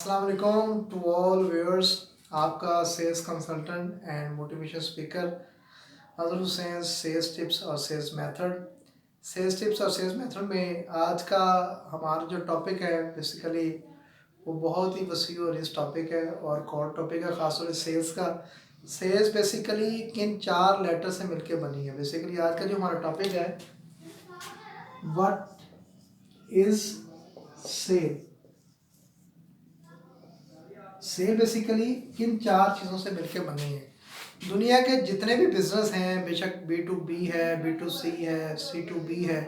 अस्सलाम वालेकुम to all viewers. आपका sales consultant and motivation speaker Azhar Hussain, sales tips और सेल्स मेथड में आज का हमारा जो टॉपिक है बेसिकली वो बहुत ही वसी और रिच टॉपिक है और कॉर टॉपिक है, ख़ासतौर से सेल्स का। सेल्स बेसिकली किन 4 लेटर से मिलके बनी है। बेसिकली आज का जो हमारा टॉपिक है, what is sale. Sale basically किन 4 चीज़ों से मिलकर बनी है। दुनिया के जितने भी बिजनेस हैं, बेशक B2B है, B2C है, C2B है,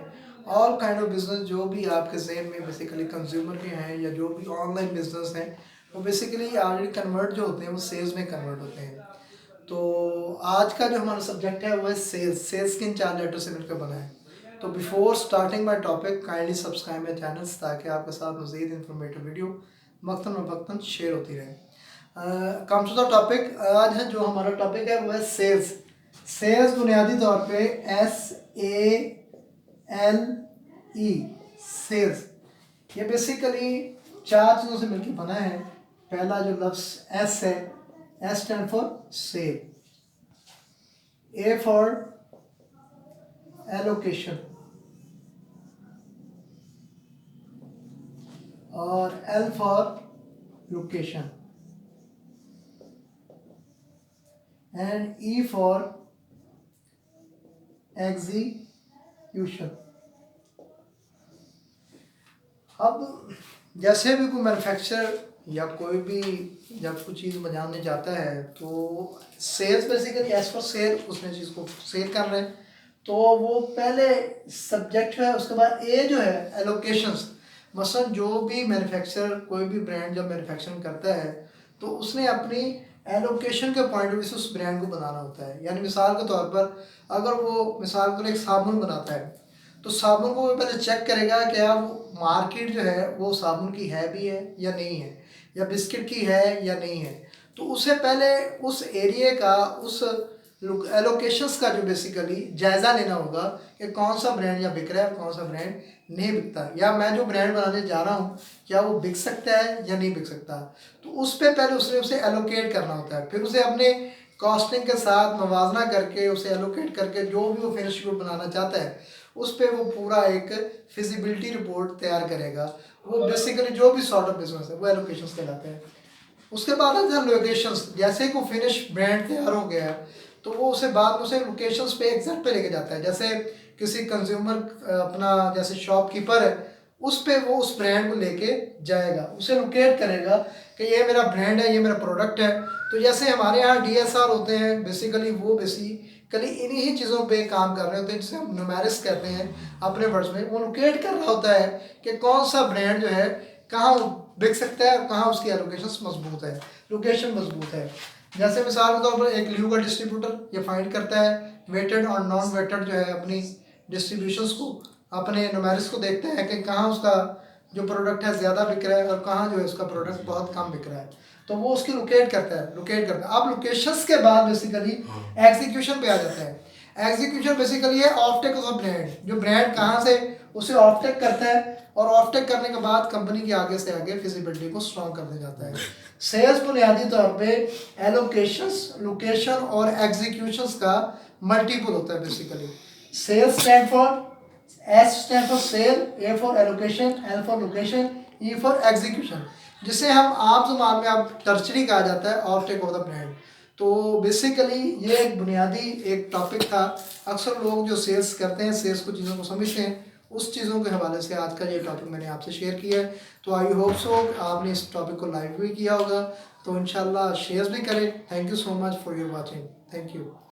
ऑल काइंड ऑफ बिजनेस जो भी आपके जहन में बेसिकली कंज्यूमर के हैं या जो भी ऑनलाइन बिजनेस हैं, वो बेसिकली ऑलरेडी कन्वर्ट जो होते हैं वो सेल्स में कन्वर्ट होते हैं। तो आज का जो हमारा सब्जेक्ट है वो है सेल्स। सेल्स किन 4 लेटर से मिलकर बना है। तो before starting my topic kindly subscribe my channels ताकि आपके साथ मज़ीद इंफॉर्मेटिव वीडियो वक्तन शेयर होती रहे। Come to the topic. आज है जो हमारा टॉपिक है वो है सेल्स। सेल्स बुनियादी तौर पे SALE सेल्स, ये बेसिकली 4 चीज़ों से मिलकर बना है। पहला जो लफ्ज़ S है, S stand for sale, A for allocation और L for location and E for execution. अब जैसे भी कोई मैन्युफैक्चरर या कोई भी जब कोई चीज़ बनाने जाता है तो sales basically as for sale उसने चीज़ को सेल कर रहे हैं, तो वो पहले सब्जेक्ट है। उसके बाद ए जो है एलोकेशंस। मसलन जो भी मैन्युफैक्चरर कोई भी ब्रांड जब मैन्युफैक्चरिंग करता है तो उसने अपनी एलोकेशन के पॉइंट ऑफ व्यू से उस ब्रांड को बनाना होता है। यानी मिसाल के तौर पर अगर वो मिसाल के तौर एक साबुन बनाता है तो साबुन को वो पहले चेक करेगा कि क्या वो मार्केट जो है वो साबुन की है भी है या नहीं है, या बिस्किट की है या नहीं है। तो उससे पहले उस एरिया का, उस एलोकेशंस का जो बेसिकली जायज़ा लेना होगा कि कौन सा ब्रांड या बिक रहा है, कौन सा ब्रांड नहीं बिकता, या मैं जो ब्रांड बनाने जा रहा हूँ क्या वो बिक सकता है या नहीं बिक सकता। तो उस पर पहले उसने उसे एलोकेट करना होता है, फिर उसे अपने कॉस्टिंग के साथ मवाजना करके उसे एलोकेट करके जो भी वो फिनिश गुड बनाना चाहता है उस पर वो पूरा एक फिजिबिलिटी रिपोर्ट तैयार करेगा। वो बेसिकली जो भी सॉर्ट ऑफ बिजनेस है वो एलोकेशंस कहलाते हैं। उसके बाद आता है लोकेशंस। जैसे को फिनिश ब्रांड तैयार हो गया तो वो उसे बाद में उसे लोकेशंस पे एग्जैक्ट पे लेके जाता है। जैसे किसी कंज्यूमर अपना जैसे शॉपकीपर है उस पे वो उस ब्रांड को लेके जाएगा, उसे लोकेट करेगा कि ये मेरा ब्रांड है, ये मेरा प्रोडक्ट है। तो जैसे हमारे यहाँ DSR होते हैं बेसिकली, वो बेसिकली इन्हीं ही चीज़ों पे काम कर रहे होते हैं जिसे हम न्यूमेरिक्स कहते हैं अपने वर्ड्स में। वो लोकेट कर रहा होता है कि कौन सा ब्रांड जो है कहाँ बिक सकता है और कहाँ उसकी एलोकेशन मजबूत है, लोकेशन मजबूत है। जैसे मिसाल के तौर पर एक ल्यू का डिस्ट्रीब्यूटर ये फाइंड करता है वेटेड और नॉन वेटेड जो है अपनी डिस्ट्रीब्यूशंस को, अपने न्यूमेरिक्स को देखते हैं कि कहाँ उसका जो प्रोडक्ट है ज़्यादा बिक रहा है और कहाँ जो है उसका प्रोडक्ट बहुत कम बिक रहा है। तो वो उसकी लोकेट करता है। अब लोकेशंस के बाद बेसिकली एग्जीक्यूशन पे आ जाता है। एग्जीक्यूशन बेसिकली है ऑफ टेक ऑफ ब्रांड, जो ब्रांड कहाँ से उसे ऑफ टेक करता है और ऑफ टेक करने के बाद कंपनी के आगे से आगे फिजिबिलिटी को स्ट्रॉन्ग करने जाता है। सेल्स बुनियादी तौर पे एलोकेशंस, लोकेशन और एग्जीक्यूशंस का मल्टीपल होता है basically. Sales stand for S stand for sale, A for allocation, L for location, E for execution, जिसे हम आप ज़बान में आप टर्चरी कहा जाता है of take off the brand. तो बेसिकली ये एक बुनियादी एक टॉपिक था। अक्सर लोग जो सेल्स करते हैं, सेल्स को चीज़ों को समझते हैं, उस चीज़ों के हवाले से आज का ये टॉपिक मैंने आपसे शेयर किया है। तो आई होप सो आपने इस टॉपिक को लाइक भी किया होगा, तो इंशाल्लाह शेयर भी करें। Thank you so much for your watching. Thank you.